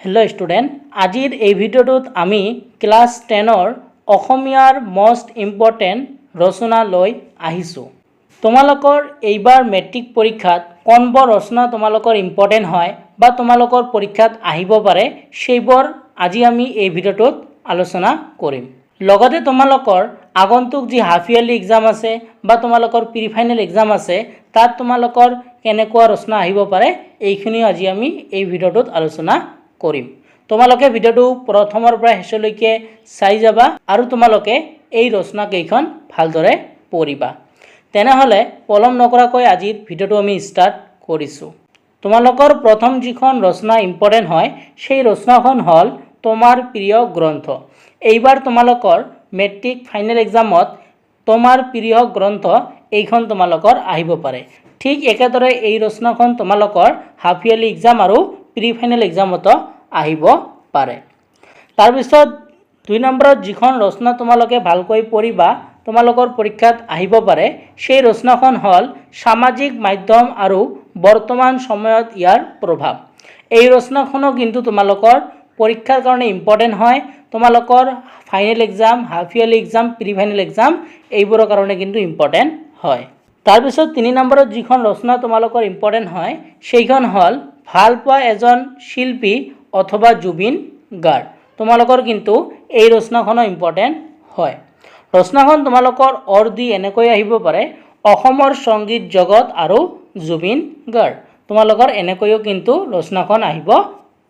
Hello student आजिर এই ভিডিওটোত আমি class 10 অসমীয়াৰ মোস্ট ইম্পৰ্টেন্ট ৰচনা লৈ আহিছো। তোমালোকৰ এইবাৰ মেট্ৰিক পৰীক্ষাত কোনবোৰ ৰচনা তোমালোকৰ ইম্পৰ্টেন্ট হয় বা তোমালোকৰ পৰীক্ষাত আহিব পাৰে সেইবোৰ আজি আমি এই ভিডিওটোত আলোচনা কৰিম। লগতে তোমালোকৰ আগন্তুক যি হাফ ইয়াৰলি এক্সাম আছে বা তোমালোকৰ প্ৰি ফাইনেল এক্সাম আছে তাত তোমালোকৰ কেনেকুৱা ৰচনা আহিব পাৰে এইখিনি আজি আমি এই ভিডিওটোত আলোচনা কৰিম। তোমালোকে ভিডিওটো প্ৰথমৰ পৰা শেষলৈকে চাই যাবা আৰু তোমালোকে এই ৰচনা কেইখন ভালদৰে পঢ়িবা। তেনেহলে পলম নকৰাকৈ আজিৰ ভিডিওটো আমি ষ্টাৰ্ট কৰিছো। তোমালোকৰ প্ৰথম যিখন ৰচনা ইম্পৰ্টেন্ট হয় সেই ৰচনাখন হল তোমাৰ প্ৰিয় গ্ৰন্থ। এইবাৰ তোমালোকৰ মেট্ৰিক ফাইনেল এক্সামত তোমাৰ প্ৰিয় গ্ৰন্থ এইখন তোমালোকৰ আহিব পাৰে। ঠিক একেদৰে এই ৰচনাখন তোমালোকৰ হাফ ইয়াৰলি এক্সাম আৰু প্ৰি ফাইনেল এক্সামতো আহিব পাৰে। তাৰ পিছত 2 নম্বৰত যিখন ৰচনা তোমালোকে ভালকৈ পঢ়িবা তোমালোকৰ পৰীক্ষাত আহিব পাৰে সেই ৰচনাখন হল সামাজিক মাধ্যম আৰু বৰ্তমান সময়ত ইয়াৰ প্ৰভাৱ। এই ৰচনাখনো কিন্তু তোমালোকৰ পৰীক্ষাৰ কাৰণে ইম্পৰ্টেন্ট হয়। তোমালোকৰ final exam, half yearly exam, pre final exam এইবোৰৰ কাৰণে কিন্তু ইম্পৰ্টেন্ট হয়। তাৰ পিছত 3 নম্বৰত যিখন ৰচনা তোমালোকৰ ইম্পৰ্টেন্ট হয় সেইখন হল ভাল পোৱা এজন শিল্পী অথবা জুবিন গাৰ্গ। তোমালোকৰ কিন্তু এই ৰচনাখনো ইম্পৰ্টেন্ট হয়। ৰচনাখন তোমালোকৰ অৰ্দি এনেকৈ আহিব পাৰে অসমৰ সংগীত জগত আৰু জুবিন গাৰ্গ। তোমালোকৰ এনেকৈও কিন্তু ৰচনাখন আহিব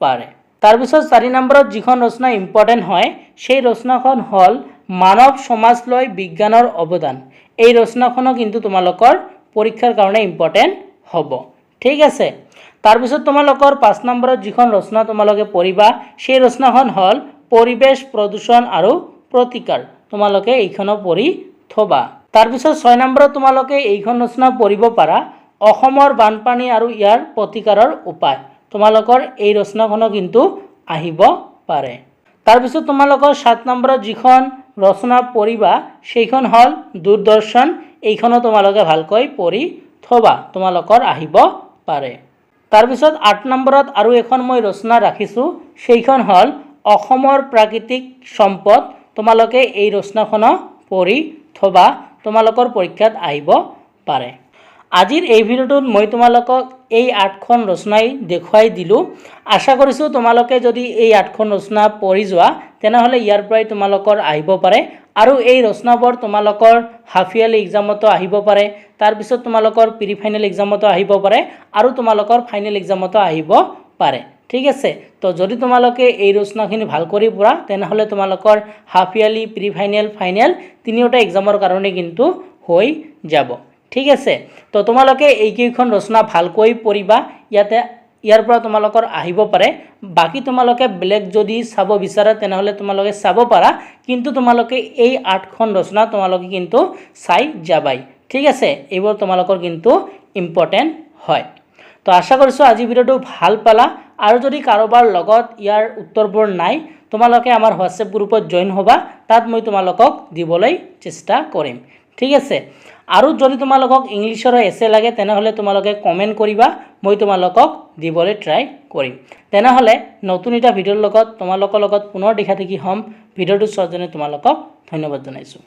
পাৰে। তাৰ পিছত 4 নম্বৰত যিখন ৰচনা ইম্পৰ্টেন্ট হয় সেই ৰচনাখন হল মানৱ সমাজ লৈ বিজ্ঞানৰ অৱদান। এই ৰচনাখনো কিন্তু তোমালোকৰ পৰীক্ষাৰ কাৰণে ইম্পৰ্টেন্ট হ'ব। ঠিক আছে। তাৰ পিছত তোমালোকৰ 5 নম্বৰত যিখন ৰচনা তোমালোকে পঢ়িবা সেই ৰচনাখন হল পৰিবেশ প্ৰদূষণ আৰু প্ৰতিকাৰ। তোমালোকে এইখনো পঢ়ি থবা। তাৰ পিছত 6 নম্বৰত তোমালোকে এইখন ৰচনা পঢ়িব পাৰা অসমৰ বানপানী আৰু ইয়াৰ প্ৰতিকাৰৰ উপায়। তোমালোকৰ এই ৰচনাখনো কিন্তু আহিব পাৰে। তাৰ পিছত তোমালোকৰ 7 নম্বৰত যিখন ৰচনা পঢ়িবা সেইখন হল দূৰদৰ্শন। এইখনো তোমালোকে ভালকৈ পঢ়ি থবা। তোমালোকৰ আহিব পাৰে। তাৰ পিছত 8 নম্বৰত আৰু এখন মই ৰচনা ৰাখিছো সেইখন হল অসমৰ প্ৰাকৃতিক সম্পদ। তোমালোকে এই ৰচনাখনো পঢ়ি থবা। তোমালোকৰ পৰীক্ষাত আহিব পাৰে। আজিৰ এই ভিডিওটোত মই তোমালোকক এই 8খন ৰচনাই দেখুৱাই দিলো। আশা কৰিছো তোমালোকে যদি এই 8খন ৰচনা পঢ়ি যোৱা তেনেহলে ইয়াৰ পৰাই তোমালোকৰ আহিব পাৰে আৰু এই ৰচনাবোৰ তোমালোকৰ হাফ ইয়াৰলি এক্সামতো আহিব পাৰে। তাৰ পিছত তোমালোকৰ প্ৰি ফাইনেল এক্সামতো আহিব পাৰে আৰু তোমালোকৰ ফাইনেল এক্সামতো আহিব পাৰে। ঠিক আছে। তো যদি তোমালোকে এই ৰচনাখিনি ভাল কৰি পঢ়া তেনেহলে তোমালোকৰ half yearly, pre final, final তিনিওটা এক্সামৰ কাৰণে কিন্তু হৈ যাব। ঠিক আছে। তো তোমালোকে এইকেইখন ৰচনা ভালকৈ পঢ়িবা। ইয়াৰ পৰা তোমালোকৰ আহিব পাৰে। বাকি তোমালোকে বেলেগ যদি চাব বিচাৰা তেনেহলে তোমালোকে চাব পাৰা, কিন্তু তোমালোকে এই 8খন ৰচনা তোমালোকে কিন্তু চাই যাবাই। ঠিক আছে। এইবোৰ তোমালোকৰ কিন্তু ইম্পৰ্টেন্ট হয়। তো আশা কৰিছো আজি ভিডিওটো ভাল পালা আৰু যদি কাৰোবাৰ লগত ইয়াৰ উত্তৰবোৰ নাই তোমালোকে আমাৰ হোৱাটছএপ গ্ৰুপত জইন হ'বা। তাত মই তোমালোকক দিবলৈ চেষ্টা কৰিম। ঠিক আছে। আৰু যদি তোমালোকক ইংলিছৰ এছে লাগে তেনেহলে তোমালোকে কমেন্ট কৰিবা। মই তোমালোকক দিবলৈ ট্ৰাই কৰিম। তেনেহলে নতুন এটা ভিডিওৰ লগত তোমালোকৰ লগত পুনৰ দেখা দেখি হ'ম। ভিডিওটো চোৱাৰ কাৰণে তোমালোকক ধন্যবাদ জনাইছো।